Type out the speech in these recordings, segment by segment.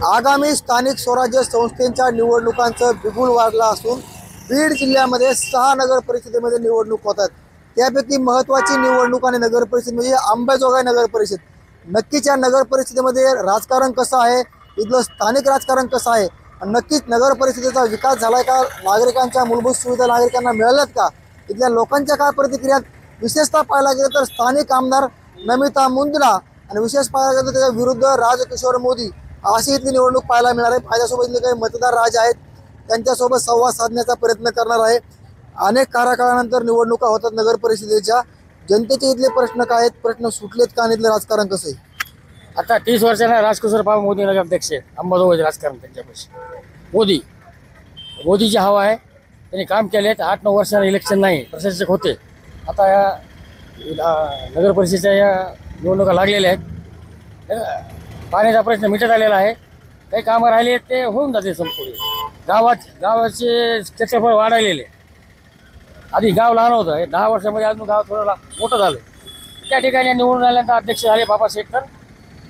आगामी स्थानिक स्वराज्य संस्थेच्या निवडणुकांचं बिगुल वाढलं असून बीड जिल्ह्यामध्ये 6 नगर परिषदेमध्ये निवडणूक होतात। त्यापैकी महत्त्वाची निवडणूक आणि नगर परिषद म्हणजे अंबाजोगाई नगर परिषद। नक्कीच या नगर परिषदेमध्ये राजकारण कसं आहे, इथलं स्थानिक राजकारण कसं आहे, नक्कीच नगर परिषदेचा विकास झालाय का, नागरिकांच्या मूलभूत सुविधा नागरिकांना मिळाल्यात का, इथल्या लोकांच्या काय प्रतिक्रिया, विशेषतः पाहायला गेलं तर स्थानिक आमदार नमिता मुंदडा आणि विशेष पाहायला गेलं तर त्याच्या विरुद्ध राजकिशोर मोदी अशी इथली निवडणूक पाहायला मिळणार आहे। माझ्यासोबत इथले काही मतदार राज आहेत, त्यांच्यासोबत संवाद साधण्याचा प्रयत्न करणार आहे। अनेक काळानंतर निवडणुका होतात नगर परिषदेच्या, जनतेचे इथले प्रश्न काय आहेत, प्रश्न सुटलेत का, आणि इथलं राजकारण कसं आहे? आता 30 वर्षांना राजकिशोर बाबा मोदी नगराध्यक्ष अंबाजोगाई राजकारण त्यांच्यापाशी मोदीची हवा आहे। त्यांनी काम केले। 8-9 वर्षांना इलेक्शन नाही, प्रशासक होते। आता या नगर परिषदेच्या या निवडणुका लागलेल्या आहेत। पाण्याचा प्रश्न मिटत आलेला आहे। काही कामं राहिले ते होऊन जाते संपूर्ण। गावाचे क्षेत्रफळ वाढलेले, आधी गाव लहान होतं, 10 वर्षामध्ये अजून गाव थोडं मोठं झालं। त्या ठिकाणी निवडून आल्यानंतर अध्यक्ष झाले बाबा शेखर,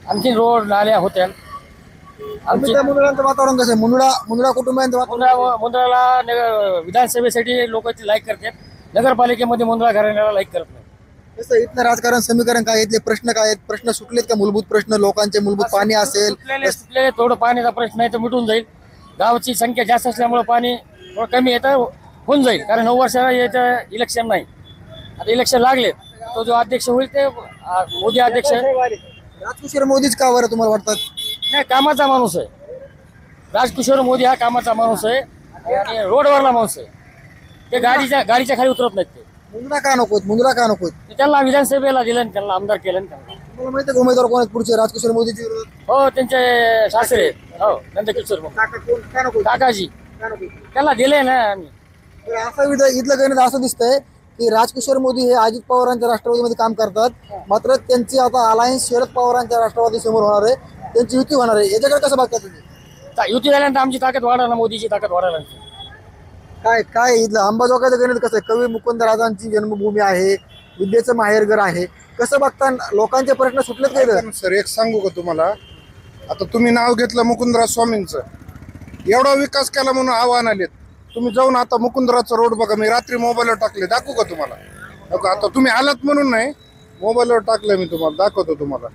आणखी रोड नाल्या होत्या। आमच्या मुंदडाचं वातावरण कसं आहे? मुंदडा कुटुंबियांचं मुंद्राला विधानसभेसाठी लोक लाईक करतात, नगरपालिकेमध्ये मुंद्रा घराण्याला लाईक करत नाही। कसं इथलं राजकारण समीकरण काय, इथले प्रश्न काय आहेत, प्रश्न सुटलेत का? मूलभूत प्रश्न लोकांचे, मूलभूत पाणी असेल, सुटलेले थोडं पाण्याचा प्रश्न आहे तर मिटून जाईल। गावाची संख्या जास्त असल्यामुळे पाणी थोडं कमी येतं, होऊन जाईल। कारण 9 वर्षाला याचं इलेक्शन नाही, आता इलेक्शन लागले, तो जो अध्यक्ष होईल ते मोदी अध्यक्ष। राजकिशोर मोदीच का बरं तुम्हाला वाटतात? नाही, कामाचा माणूस आहे राजकिशोर मोदी, हा कामाचा माणूस आहे आणि रोडवरला माणूस आहे। ते गाडीच्या खाली उतरत नाहीत। ते मुंदडा का नकोत? मुंदडा का नकोत? त्यांना विधानसभेला दिलं आणि त्यांना आमदार केलं त्यांना। तुम्हाला माहिती आहे उमेदवार कोण आहेत पुढचे राजकिशोर मोदीचे विरोधात? हो, त्यांचे सासरे, हो नंदकिशोर काकाजी, त्यांना दिले ना आम्ही। असं इथलं गणित असं दिसतंय की राजकिशोर मोदी हे अजित पवारांच्या राष्ट्रवादीमध्ये काम करतात, मात्र त्यांची आता अलायन्स शरद पवारांच्या राष्ट्रवादी समोर होणार आहे, त्यांची युती होणार आहे। याच्याकडे कसं बघता तुम्ही? युती झाल्यानंतर आमची ताकद वाढायला, मोदीची ताकद वाढायला। काय इथलं अंबाजोगाईचं गणित कसं आहे? कवी मुकुंदराजांची जन्मभूमी आहे, विद्येचं माहेरघर आहे, कसं बघता? लोकांचे प्रश्न सुटलेत काय? सर एक सांगू का तुम्हाला, आता तुम्ही नाव घेतलं मुकुंदराज स्वामींचं, एवढा विकास केला म्हणून आव्हान आलेत। तुम्ही जाऊन आता मुकुंदराचा रोड बघा, मी रात्री मोबाईलवर टाकले, दाखवू का तुम्हाला? आता तुम्ही आलात म्हणून नाही, मोबाईलवर टाकलं मी, तुम्हाला दाखवतो तुम्हाला।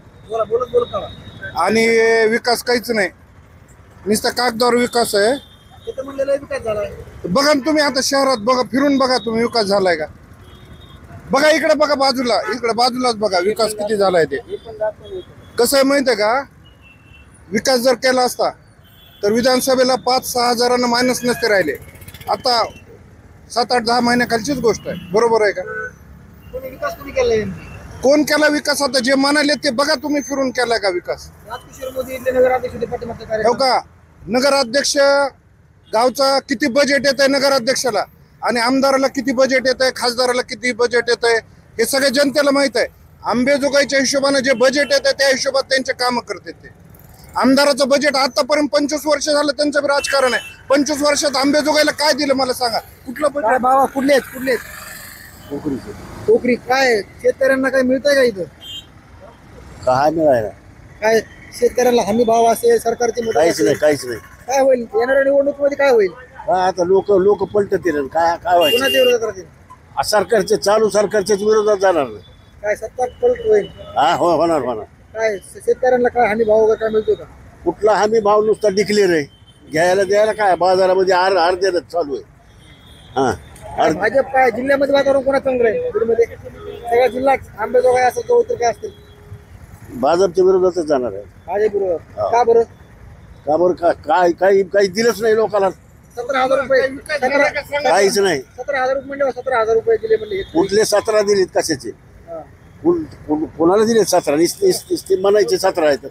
आणि विकास काहीच नाही, नुसतं कागदावर विकास आहे। बघा तुम्ही आता शहरात बघा, फिरून बघा तुम्ही, विकास झालाय का? बघा इकडे, बघा बाजूला, इकडे बाजूलाच बघा विकास किती झालाय। ते कसं आहे माहिती आहे का, विकास जर केला असता तर विधानसभेला 5-6 हजारांना मायनस नसते राहिले। आता 7-8-10 महिन्याखालचीच गोष्ट आहे, बरोबर आहे का? कोण केला विकास? आता जे म्हणाले ते बघा तुम्ही, फिरून केलाय का विकास? राजकिशोर मोदी इथले नगराध्यक्ष हो का? नगराध्यक्ष गावचा किती बजेट येत आहे नगराध्यक्षाला, आणि आमदाराला किती बजेट येत आहे, खासदाराला किती बजेट येत आहे, हे सगळे जनतेला माहित आहे। अंबाजोगाईच्या हिशोबाने जे बजेट येत आहे त्या हिशोबात त्यांचे काम करते ते। आमदाराचं बजेट आतापर्यंत 25 वर्ष झालं त्यांचं राजकारण आहे। 25 वर्षात अंबाजोगाईला काय दिलं मला सांगा? कुठलं बजेट? बाबा कुठले कोकरी काय शेतकऱ्यांना काय मिळतंय का इथं? काय मिळायला? काय शेतकऱ्यांना हमी भाव असेल, सरकारची मदत काहीच असेल? नाही, काहीच नाही। काय होईल येणाऱ्या निवडणुकीमध्ये? काय होईल? आता लोक पलटत येणार, काय व्हायचं? कोणाच्या विरोधात राहतील? सरकारच्याच विरोधात जाणार नाही। काय सत्ता पलट होईल? हा, होणार। काय शेतकऱ्यांना काय हमी भाव वगैरे काय मिळतो का? कुठला हमी भाव? नुसता डिक्लेअर आहे, घ्यायला द्यायला काय बाजारामध्ये अर्ध्याच चालू आहे। हा, भाजप काय जिल्ह्यामध्ये वातावरण कोणाचं चांगलं आहे? बीडमध्ये सगळा जिल्हा अंबाजोगाई असं तो तर काय असतील? भाजपच्या विरोधातच जाणार आहे। भाजप विरोधात का बरं? का बरं? काही दिलंच नाही लोकांना, 17,000 रुपये काहीच नाही। 17,000 रुपये म्हणजे 17,000 रुपये दिले म्हणजे कुठले 17 दिलेत? कशाचे? कोणाला दिलेत 17? नुसते म्हणायचे 17 आहेत,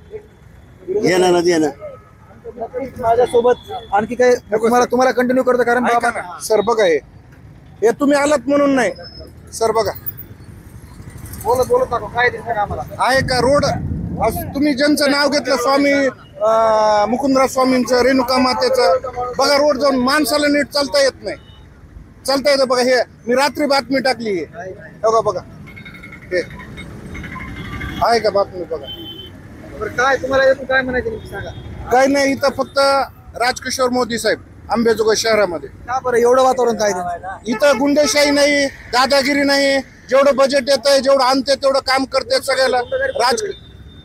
येणं ना देणं। माझ्यासोबत आणखी काय तुम्हाला कंटिन्यू करतो? कारण सर बघा, हे तुम्ही आलात म्हणून नाही सर, बघा बोलत टाको काय दिसतं का आम्हाला? आहे का रोड? तुम्ही ज्यांचं नाव घेतलं स्वामी मुकुंदराज स्वामींचं, रेणुका मातेचं, बघा रोड जाऊन माणसाला नीट चालता येत नाही, चालता येतं बघा। हे मी रात्री बातमी टाकली आहे, बघा हे आहे का बातमी? बघा काय तुम्हाला काय म्हणायचं सांगा? काही नाही, इथं फक्त राजकिशोर मोदी साहेब अंबेजोगाई शहरामध्ये. का बरं एवढं वातावरण काय ते? इथं गुंडेशाही नाही, दादागिरी नाही. जेवढं बजेट येत आहे, जेवढं आणते तेवढं काम करते सगळ्याला.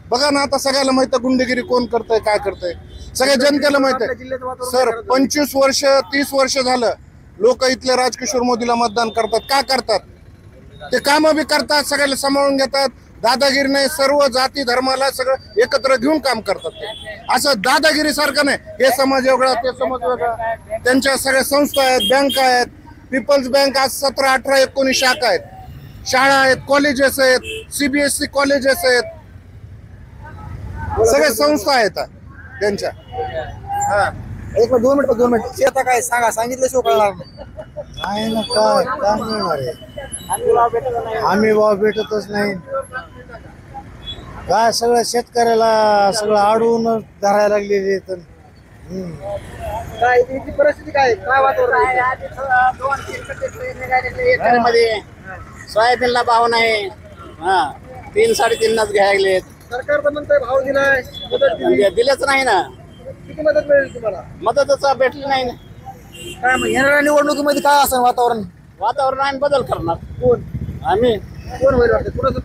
बघा ना, आता सगळ्याला माहित आहे गुंडेगिरी कोण करतंय, काय करतंय, सगळ्या जनतेला माहित आहे. सर 25 वर्ष 30 वर्ष झालं लोक इथले राजकिशोर मोदीला मतदान करतात. का करतात? ते काम बी करतात, सगळ्याला सांभाळून घेतात. दादागिरी नाही, सर्व जाती धर्माला सगळं एकत्र घेऊन काम करतात. ते असं दादागिरी सारखं नाही, हे समाज वेगळा ते समाज वेगळा. त्यांच्या सगळ्या संस्था आहेत, बँका आहेत. पीपल्स बँक आज 17 18 19 शाखा आहेत, शाळा आहेत, कॉलेजेस आहेत, CBSE कॉलेजेस आहेत, सगळ्या संस्था आहेत त्यांच्या. हा, एक मिनिट 2 मिनिट आता काय सांगा, सांगितलं शिव कळणार नाही. आहे ना, काय काय मिळणार आहे? आम्ही भाव भेटतच नाही. काय सगळं शेतकऱ्याला सगळं अडवून धरायला लागलेले आहेत. काय इथली परिस्थिती काय वातावरण आहे? मध्ये सोयाबीनला भाव नाही. 3 3.5 घ्यायलेत. सरकार तर म्हणतंय भाव दिलाय, मदत दिली. दिलेच नाही ना, किती मदत मिळेल तुम्हाला? मदतच भेटली नाही ना. काय मग येणाऱ्या निवडणुकीमध्ये काय असं वातावरण? वातावरण आम्ही बदल करणार. कोण आम्ही कोण होईल वाटतं? कोणाचं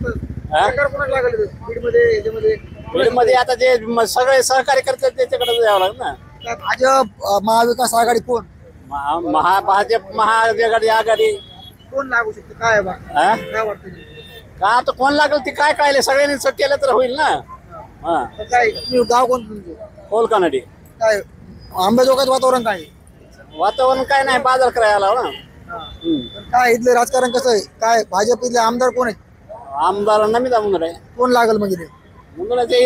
हा? सरकार कोणाला लागेल बीडमध्ये याच्यामध्ये? बीडमध्ये आता जे सगळे सहकारी करतात त्याच्याकडे जावं लागेल ना. भाजप महाविकास आघाडी कोण भाजप महाआघाडी आघाडी कोण लागू शकते? काय बा हा? काय वाटतं? का आता कोण लागेल ते काय कळले, सगळ्यांनी केलं तर होईल ना. हा, तर काय तुम्ही गाव कोण तुमचं? कोलकानडी. काय आंबेजोगाईत वातावरण काय? वातावरण काय नाही, बाजार करायला ना. तर काय इथले राजकारण कसं आहे? काय भाजप इथले आमदार कोण आहे? आमदार नमिता मुंदडे. कोण लागेल मग इथे? मुंदडाचे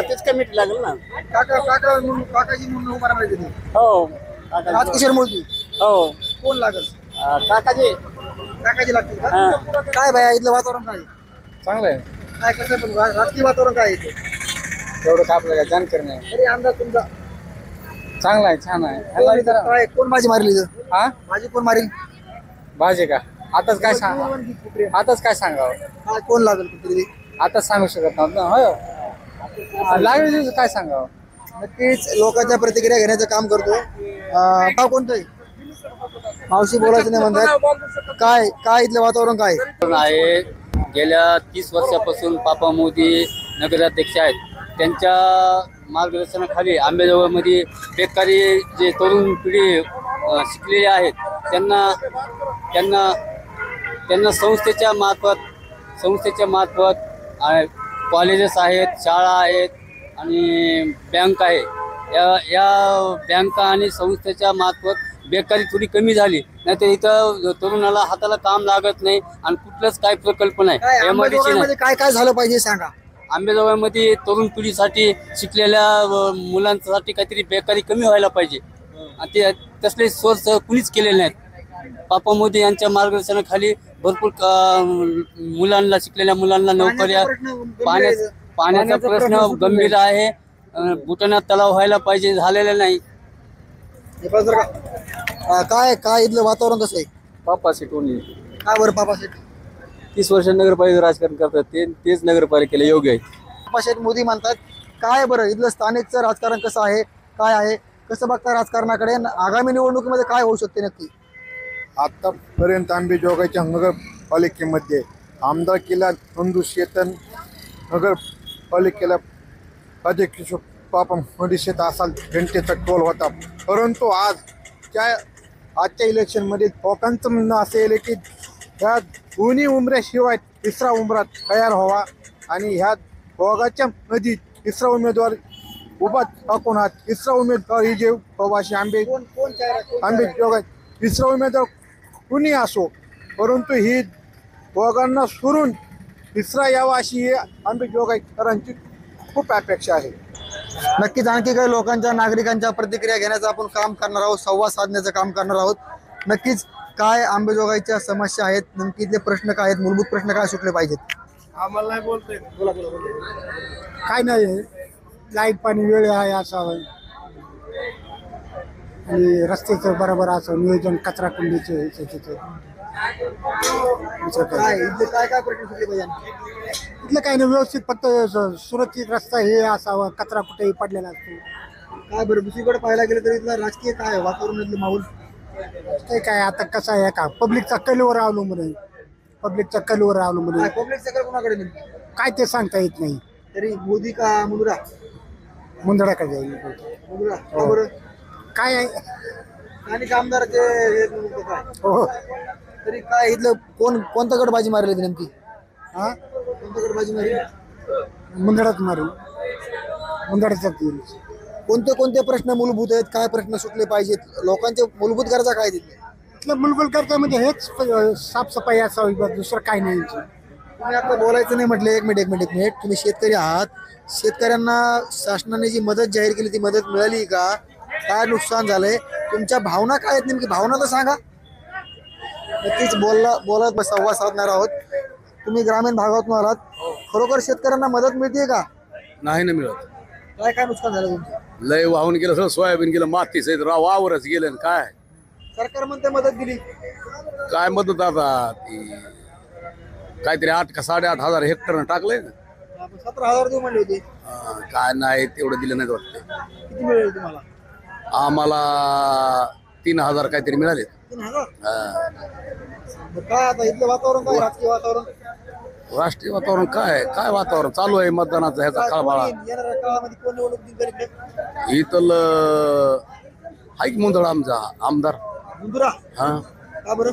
तेच कमिटी लागेल ना. काकाजी म्हणून उभा राहिला तिथे. हो, राजकिशोर मोदी हो, कोण लागेल? काकाजी. काकाजी लागतील का? हा. काय बाया इथलं वातावरण काय? चांगलं आहे, काय कसं पण राजकीय वातावरण काय इथे? तेवढं का आपल्याला जानकारी नाही. तरी अंदाज तुमचा चांगला आहे, छान आहे. कोण इथं काय कोण भाजी मारली इथं? हा, भाजी कोण मारेल? भाजी का? आताच काय सांगा, आताच काय सांगावं, काय कोण लागेल कुठे? आताच सांगू शकत नव्हतं. हो, लागेल काय सांगावं. नक्कीच लोकांच्या प्रतिक्रिया घेण्याचं काम करतो. गाव कोणतं आहे? मावशी बोलायचं नाही म्हणतात. काय काय इथलं वातावरण काय? आहे. गेल्या 30 वर्षापासून पापा मोदी नगराध्यक्ष आहेत. त्यांच्या मार्गदर्शनाखाली आंबेजोगाईमध्ये बेकारी जे तरुण पिढी शिकलेले आहेत त्यांना त्यांना त्यांना संस्थेच्या मार्फत कॉलेजेस आहेत, शाळा आहेत आणि बँक आहे. या बँका आणि संस्थेच्या मार्फत बेकारी थोडी कमी झाली, नाही तर इथं तरुणाला हाताला काम लागत नाही आणि कुठलंच काय प्रकल्प नाही. काय आंबेजोगाईमध्ये काय काय झालं पाहिजे सांगा. आंबेजोगाईमध्ये तरुण पिढीसाठी शिकलेल्या मुलांसाठी काहीतरी बेकारी कमी व्हायला पाहिजे आणि ते तसले सोर्स कुणीच केलेले नाहीत. पापा मोदी यांच्या मार्गदर्शनाखाली भरपूर मुलांना, शिकलेल्या मुलांना नोकऱ्या, पाण्याचा प्रश्न गंभीर आहे. बुटण्यात तलाव व्हायला पाहिजे, झालेला नाही. काय काय इथलं वातावरण कसं आहे? पापा सिटोनी काय बरं पापा शेठ? 30 वर्ष नगरपालिका राजकारण करतात, तेच नगरपालिकेला योग्य आहे. पापा शेठ मोदी म्हणतात. काय बरं इथलं स्थानिकचं राजकारण कसं आहे, काय आहे, कसं बघता राजकारणाकडे? आगामी निवडणुकीमध्ये काय होऊ शकते नक्की? आतापर्यंत अंबेजोगाईच्या नगरपालिकेमध्ये आमदारकीला नंदू शेतन, नगरपालिकेला अध्यक्ष पापा मोदी शेत असा जनतेचा टोल होता. परंतु आजच्या इलेक्शनमध्ये लोकांचं म्हणणं असेल की ह्या दोन्ही उमऱ्याशिवाय तिसरा उमरा तयार व्हावा आणि ह्या दोघांच्या नदीत तिसरा उमेदवार उभा टाकून हा तिसरा उमेदवार ही जे प्रवासी आंबेजोगाई तिसरा उमेदवार कुणी असो, परंतु ही दोघांना सोडून तिसरा यावा अशी आंबेजोगाईकरांची खूप अपेक्षा आहे. नक्कीच आणखी काही लोकांच्या, नागरिकांच्या प्रतिक्रिया घेण्याचं आपण काम करणार आहोत, संवाद साधण्याचं काम करणार आहोत. नक्कीच काय आंबेजोगाईच्या समस्या आहेत, नेमकी इथले प्रश्न काय आहेत, मूलभूत प्रश्न काय सुटले पाहिजेत? आम्हाला नाही बोलतोय. काय नाही, लाईट पाणी वेळ आहे असावं आणि रस्त्याचं बरोबर असं नियोजन, कचरा कुंडीचे काय इथले काय काय प्रश्न सुटले पाहिजे? इथलं काही नाही, व्यवस्थित फक्त सुरक्षित रस्ता हे असावा, कचरा कुठेही पडलेला असतो. काय बरं दुसरीकडे पाहायला गेलं तर इथलं राजकीय काय आहे? वातावरण इथलं माहोल ते काय आता कसं आहे का, पब्लिकचा कलवर अवलंबून आहे, पब्लिकचा कलवर अवलंबून आहे. पब्लिक सगळं कोणाकडे नेमकी? काय ते सांगता येत नाही. तरी मोदी का मुंद्रा? मुंदडा का जाईल मुंद्रा का बरं? काय आहे. आणि आमदाराचे हे काय? हो तरी काय इथलं कोणता गट बाजी मारली नेमकी? हा, कोणता गट बाजी मारली? मुंदडाच मारू, मुंदडाचा येईल. कोणते कोणते प्रश्न मूलभूत आहेत? काय प्रश्न सुटले पाहिजेत? लोकांचे मूलभूत गरजा काय तिथले? इथलं मुलगुल करता म्हणजे हेच साफसफाई असावी, बस दुसरं काय नाही. तुम्ही आता बोलायचं नाही म्हटलं. एक मिनिट तुम्ही शेतकरी आहात. शेतकऱ्यांना शासनाने जी मदत जाहीर केली ती मदत मिळाली का? काय नुकसान झालंय? तुमच्या भावना काय आहेत नेमकी? भावना तर सांगा. नक्कीच बोलत संवाद साधणार आहोत. तुम्ही ग्रामीण भागातून आलात, खरोखर शेतकऱ्यांना मदत मिळते का? नाही ना मिळत. काय नुकसान झालं तुमचं? लय वाहून गेलं, सगळं सोयाबीन गेलं, मातीच वावरच गेलं आणि काय सरकार म्हणते मदत दिली. काय मदत आता ती काहीतरी 8 का 8.5 हजार हेक्टर टाकलंय ना. आपण 17,000 देऊ म्हणले होते. काय नाही तेवढं दिलं नाही वाटतं. किती मिळेल तुम्हाला? आम्हाला 3,000 काहीतरी मिळाले. 3,000? काय आता इथलं वातावरण काय? राजकीय वातावरण राष्ट्रीय वातावरण काय काय वातावरण चालू आहे मतदानाचा ह्याचा काळबाळा. येणाऱ्या काळामध्ये कोण निवडणूक जिंकेल इकडे? इथल ऐक मुंदळ आमचा आमदार. मुंद्रा हा का बरं?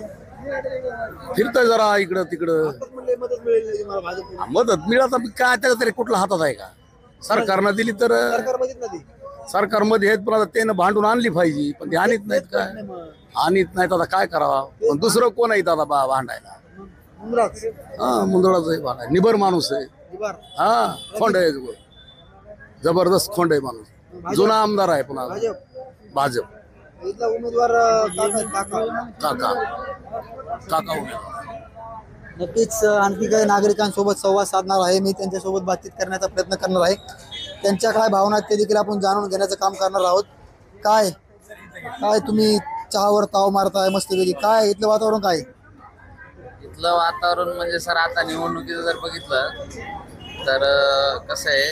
फिरतोय जरा इकडं तिकडं. आताच म्हणले मदत मिळेल नाही तुम्हाला भाजप. मदत मिळाला काय त्याचा तरी कुठला हातात आहे का? सरकारनं दिली तर सरकार बघितलं ती सरकारमध्ये आहेत, पण आता त्यानं भांडून आणली पाहिजे, पण ते आणत नाहीत. काय आणत नाहीत, आता काय करावं? पण दुसरं कोण आहे दादा भांडायला? मुंद्राच हा मुंदळाच आहे भांडाय. निबर माणूस आहे. निबार. हा खोंड आहे, जबरदस्त खोंड आहे माणूस. जुना आमदार आहे पुन्हा भाजप. इथला उमेदवार काका उमेदवार. नक्कीच आणखी काही नागरिकांसोबत संवाद साधणार आहे मी. त्यांच्यासोबत बातचीत करण्याचा प्रयत्न करणार आहे. त्यांच्या काय भावना आहेत ते देखील आपण जाणून घेण्याचं काम करणार आहोत. काय काय तुम्ही चहावर ताव मारताय मस्तपैकी? काय इथलं वातावरण काय? इथलं वातावरण म्हणजे सर आता निवडणुकीचं जर बघितलं तर कसं आहे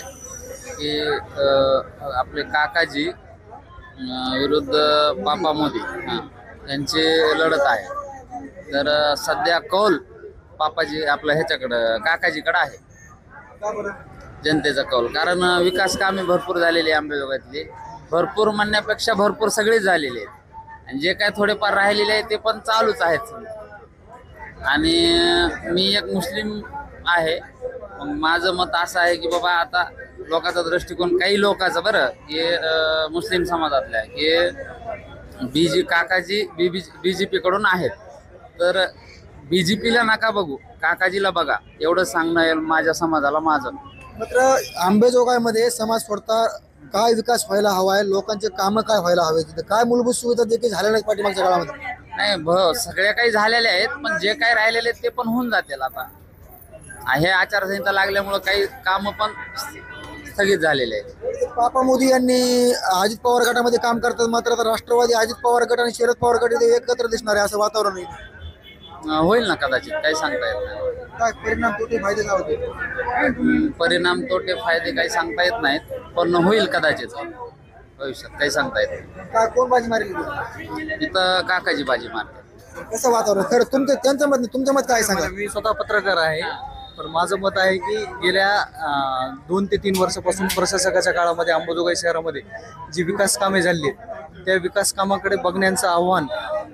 की आपले काकाजी विरुद्ध पापा मोदी यांची लढत आहे. तर सध्या कौल पापाजी आपलं ह्याच्याकडं काकाजीकडं आहे, जनतेचा कौल. कारण विकास कामे भरपूर झालेली आहे अंबेजोगाईतली. भरपूर म्हणण्यापेक्षा भरपूर सगळेच झालेले आहेत, आणि जे काय थोडेफार राहिलेले आहेत ते पण चालूच आहेत. आणि मी एक मुस्लिम आहे, मग माझं मत असं आहे की बाबा आता लोकांचा दृष्टिकोन काही लोकांचा बरं की मुस्लिम समाजातल्या की काकाजी BJP कडून आहेत, तर BJPला नका बघू, काकाजीला बघा, एवढं सांगणं येईल माझ्या समाजाला माझं. मात्र अंबेजोगाईमध्ये समाज सोडता काय विकास व्हायला हवा आहे? लोकांचे कामं काय व्हायला हवे? तिथे काय मूलभूत सुविधा देखील झाल्या नाहीत पाठीमागच्या काळामध्ये? नाही सगळ्या काही झालेल्या आहेत, पण जे काही राहिलेले आहेत ते पण होऊन जातील. आता हे आचारसंहिता लागल्यामुळं काही कामं पण स्थगित झालेले आहेत. पापा मोदी यांनी अजित पवार गटामध्ये काम करतात, मात्र आता राष्ट्रवादी अजित पवार गट आणि शरद पवार गट इथे एकत्र दिसणार आहे असं वातावरण आहे. होईल ना कदाचित, काही सांगता येत नाही. काय परिणाम तोटे फायदे काय होते? परिणाम तोटे फायदे काही सांगता येत नाहीत, पण होईल कदाचित भविष्यात, काही सांगता येत नाही. काय कोण बाजी मारेल इथं काकाजी बाजी मारतात. कसं वातावरण खरं तुमचं मत? तुमचं मत काय सांगा? मी स्वतः पत्रकार आहे, तर माझं मत आहे की गेल्या 2 ते 3 वर्षापासून प्रशासकाच्या काळामध्ये अंबाजोगाई शहरामध्ये जी विकास कामे झाली आहेत त्या विकास कामाकडे बघण्याचं आव्हान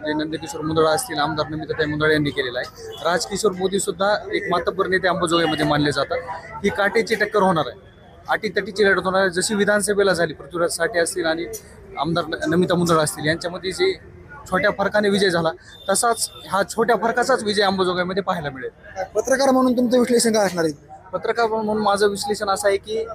जे नंदकिशोर मुंदडा असतील, आमदार नमिताताई मुंदडा यांनी केलेलं आहे. राजकिशोर मोदी सुद्धा एक मातब्बर नेते अंबाजोगाईमध्ये मानले जातात. ही काटेची टक्कर होणार आहे, अटीतटीची लढत होणार आहे. जशी विधानसभेला झाली पृथ्वीराज साठे असतील आणि आमदार नमिता मुंदडा असतील यांच्यामध्ये जे छोट्या फरकाने विजय झाला, तसाच हा छोट्या फरकाचाच विजय अंबाजोगाईमध्ये पाहायला मिळेल. पत्रकार म्हणून तुमचं विश्लेषण काय असणार आहे? पत्रकार म्हणून माझं विश्लेषण असं आहे की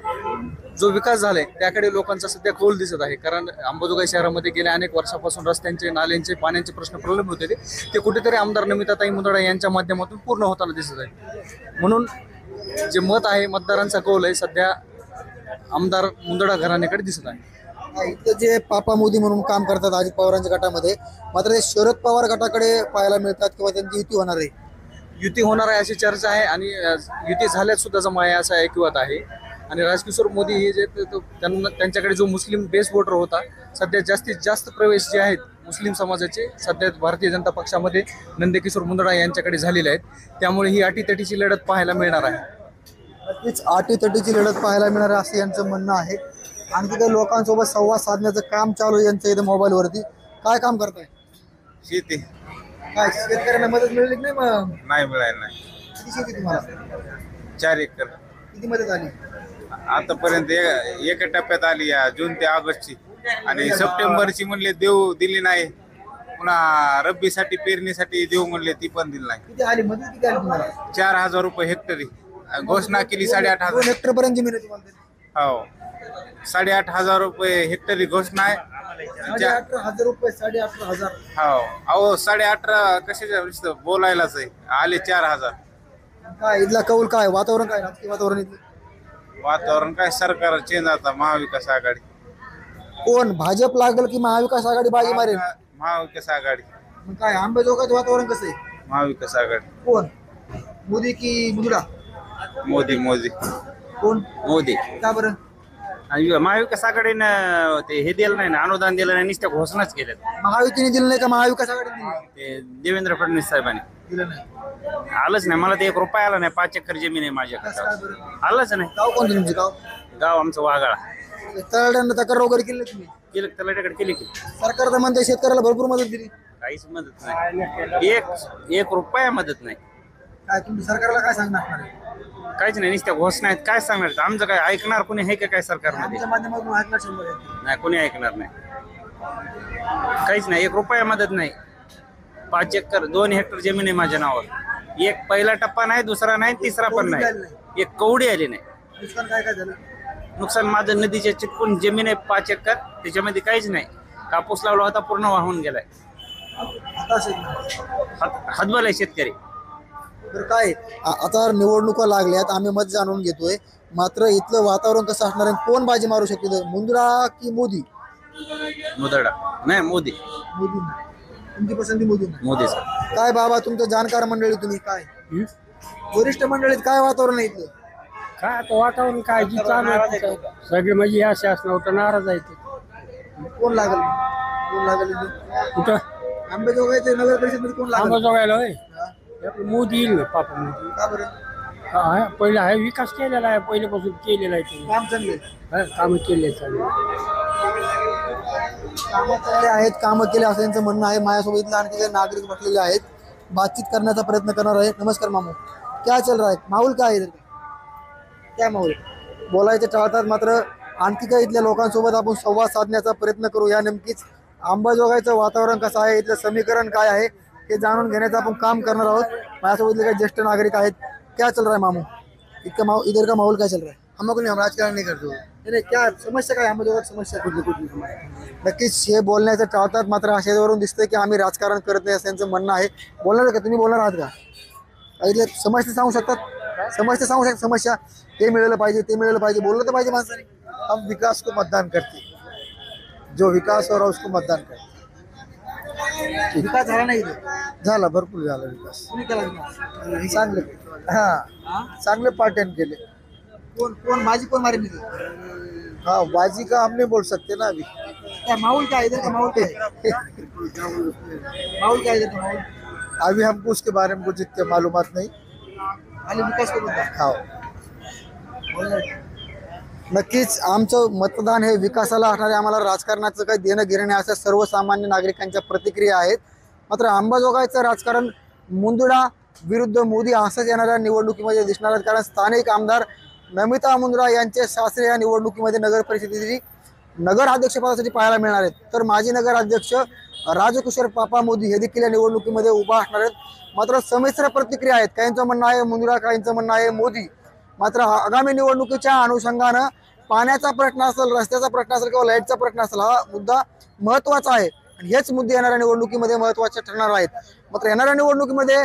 जो विकास झालाय त्याकडे लोकांचा सध्या कौल दिसत आहे. कारण अंबाजोगाई शहरामध्ये गेल्या अनेक वर्षापासून रस्त्यांचे, नाल्यांचे, पाण्याचे प्रश्न प्रलंबित होते, ते कुठेतरी आमदार नमिताताई मुंदडा यांच्या माध्यमातून पूर्ण होताना दिसत आहे. म्हणून जे मत आहे, मतदारांचा कौल आहे, सध्या आमदार मुंदडा घराण्याकडे दिसत आहे. इथं जे पापा मोदी म्हणून काम करतात अजित पवारांच्या गटामध्ये, मात्र ते शरद पवार गटाकडे पाहायला मिळतात किंवा त्यांची युती होणार आहे. युती होणार आहे अशी चर्चा आहे आणि युती झाल्यात सुद्धा जमा आहे असं ऐकवत आहे. आणि राजकिशोर मोदी हे जे त्यांच्याकडे जो मुस्लिम बेस वोटर होता, सध्या जास्तीत जास्त प्रवेश जे आहेत मुस्लिम समाजाचे सध्या भारतीय जनता पक्षामध्ये नंदकिशोर मुंदडा यांच्याकडे झालेले आहेत. त्यामुळे ही अटीतटीची लढत पाहायला मिळणार आहे. नक्कीच अटीतटीची लढत पाहायला मिळणार आहे असं यांचं म्हणणं आहे. आणखी काही लोकांसोबत संवाद साधण्याचं काम चालू आहे यांचं इथं मोबाईलवरती. काय काम करताय? शेती काय शेतकऱ्यांना मदत मिळाली की नाही? मग नाही मिळाली नाही. किती शेती तुम्हाला? 4 एकर किती मदत आली? आतापर्यंत एका टप्प्यात आली या जून ते ऑगस्टची, आणि सप्टेंबरची म्हणले देऊ दिली नाही. पुन्हा रब्बीसाठी पेरणीसाठी देऊ म्हणले ती पण दिली नाही. किती आली मदत? किती आली तुम्हाला? 4,000 रुपये हेक्टरी घोषणा केली. 8,500 2 हेक्टर पर्यंत जमीन आहे तुम्हाला? हो 8,500 रुपये हेक्टरी घोषणा आहे. 18,000 रुपये. 18,500. हो अहो 18,500 कशाच्या बोलायलाच आहे. आले 4,000. काय इथला कौल काय? वातावरण काय? राजकीय वातावरण इथलं? वातावरण काय सरकार चेंज आता. महाविकास आघाडी. कोण भाजप लागेल की महाविकास आघाडी बाजी मारेल? महाविकास आघाडी. मग काय आंबेजोगाईचं वातावरण कसं आहे? महाविकास आघाडी. कोण? मोदी की मुंदडा? मोदी मोदी कोण? मोदी. का बरं? आणि महाविकास आघाडीनं ते हे दिलं नाही ना, अनुदान दिलं नाही, नुसत्या घोषणाच केल्यात. महायुतीने दिलं नाही का महाविकास आघाडीने दिलं? ते देवेंद्र फडणवीस साहेबांनी दिलं नाही. आलंच नाही. मला ते 1 रुपया आला नाही. 5 एकर जमीन आहे माझ्याकडे. कसं काय बरं? आलंच नाही. गाव कोणतं तुमचं गाव? गाव आमचं वाघाळा. तळाड्यांना तक्रार वगैरे केली तुम्ही? केलं तलाट्याकडे केली की सरकार तर म्हणते शेतकऱ्याला भरपूर मदत दिली. काहीच मदत नाही. एक रुपया मदत नाही. काय तुम्ही सरकारला काय सांगणार? काहीच नाही. नुसत्या घोषणा आहेत. काय सांगणार? आमचं काय ऐकणार कोणी आहे का काय सरकारमध्ये? आमच्या माध्यमातून ऐकणार 100%. नाही, कोणी ऐकणार नाही. काहीच नाही. 1 रुपया मदत नाही. 5 एकर 2 हेक्टर जमीन आहे माझ्या नावावर. एक पहिला टप्पा नाही, दुसरा नाही, तिसरा पण नाही. एक कवडी आली नाही. नुकसान काय काय झालं? नुकसान माझं नदीच्या चिटकून जमीन आहे 5 एकर. त्याच्यामध्ये काहीच नाही. कापूस लावला होता, पूर्ण वाहून गेलाय. आता हातबल आहे शेतकरी. तर काय आता निवडणुका लागल्यात, आम्ही मत जाणून घेतोय. मात्र इथलं वातावरण कसं असणार आहे? कोण बाजी मारू शकते? मुंदडा की मोदी? मुदडा नाही, मोदी. मोदी. तुमची पसंती मोदी? मोदी सर. काय बाबा तुमचं जाणकार मंडळी, तुम्ही काय वरिष्ठ मंडळीत काय वातावरण आहे इथलं? काय आता वातावरण काय जी चालू आहे सगळे म्हणजे या शासनावर नाराज आहे. कोण लागेल? कोण लागेल इथे? कुठं? आंबेजोगाईचे नगर परिषद मध्ये कोण लागेल? अंबाजोगाईला होय आपलं मोदी येईल ना. पापा मोदी. का बरं? हा पहिले आहे, विकास केलेला आहे, पहिल्यापासून केलेला आहे त्यांनी. काम चांगले कामं केले चांगले. कामं चांगले आहेत, कामं केले असं त्यांचं म्हणणं आहे. माझ्यासोबत इथले आणखी काही नागरिक बसलेले आहेत, बातचीत करण्याचा प्रयत्न करणार आहे. नमस्कार मामू, क्या चल रहा है? माहौल काय आहे? काय माहौल? बोलायचे टाळतात, मात्र आणखी काही इथल्या लोकांसोबत आपण संवाद साधण्याचा प्रयत्न करू. या नेमकीच अंबाजोगाईचं वातावरण कसं आहे, इथलं समीकरण काय आहे हे जाणून घेण्याचं आपण काम करणार आहोत. माझ्यासोबत इथले काही ज्येष्ठ नागरिक आहेत. क्या चल रहा है मामू? इधर का माहौल क्या चल रहा है? हम लोग हम राजकारण नहीं करते. नाही क्या समस्या काय अंबाजोगाईत? समस्या कुठली? नक्कीच हे बोलण्याचं टाळतात, मात्र अशावरून दिसतंय की आम्ही राजकारण करत नाही असं त्यांचं म्हणणं आहे. बोलणार का तुम्ही? बोलणार आहात का? इथल्या समस्या सांगू शकतात? समस्या सांगू शकतात? समस्या हे मिळालं पाहिजे, ते मिळालं पाहिजे, बोललं तर पाहिजे माणसाने. हम विकास को मतदान करते, जो विकास हो रहा उसको मतदान करते. विकास झाला नाही इथे? झाला, भरपूर झाला विकास. कुणी केला विकास? चांगले, हा चांगले पार्ट्याने केले. कोण कोण बाजी कोण मारेल? हाँ बाजी का हम नहीं बोल सकते ना अभी. क्या माहौल क्या इधर का? माहौल क्या है? माहौल क्या इधर का माहौल? अभी हमको उसके बारे में कुछ इतने मालूमात नहीं. खाली विकास को हाँ. नक्कीच आमचं मतदान हे विकासाला असणारे, आम्हाला राजकारणाचं काही देणं घेणं नाही असं सर्वसामान्य नागरिकांच्या प्रतिक्रिया आहेत. मात्र अंबाजोगाईचं राजकारण मुंदडा विरुद्ध मोदी असंच येणाऱ्या निवडणुकीमध्ये दिसणार आहे. कारण स्थानिक आमदार नमिता मुंदडा यांचे सासरे या निवडणुकीमध्ये नगर परिषदेची नगर अध्यक्षपदासाठी पाहायला मिळणार आहेत. तर माजी नगर अध्यक्ष राजकिशोर पापा मोदी हे देखील या निवडणुकीमध्ये उभा असणार आहेत. मात्र संमिश्र प्रतिक्रिया आहेत. काहींचं म्हणणं आहे मुंदडा, काहींचं म्हणणं आहे मोदी. मात्र आगामी निवडणुकीच्या अनुषंगानं पाण्याचा प्रश्न असेल, रस्त्याचा प्रश्न असेल किंवा लाईटचा प्रश्न असेल, हा मुद्दा महत्त्वाचा आहे आणि हेच मुद्दे येणाऱ्या निवडणुकीमध्ये महत्त्वाचे ठरणार आहेत. मात्र येणाऱ्या निवडणुकीमध्ये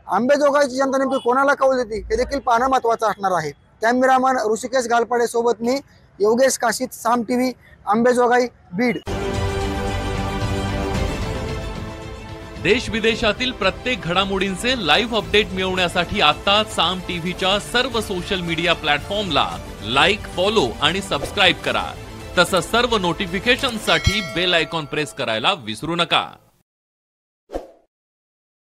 अंबेजोगाईची जनता नेमकी कोणाला कौल देते हे देखील पाहणं महत्त्वाचं असणार आहे. कॅमेरामन ऋषिकेश गालपाडे सोबत मी योगेश काशीत, साम टीव्ही, अंबेजोगाई, बीड. देश विदेशातील प्रत्येक घडामोडींचे लाईव्ह अपडेट मिळवण्यासाठी आता साम टीव्हीच्या सर्व सोशल मीडिया प्लॅटफॉर्मला लाईक, फॉलो आणि सबस्क्राईब करा. तसंच सर्व नोटिफिकेशनसाठी बेल आयकॉन प्रेस करायला विसरू नका.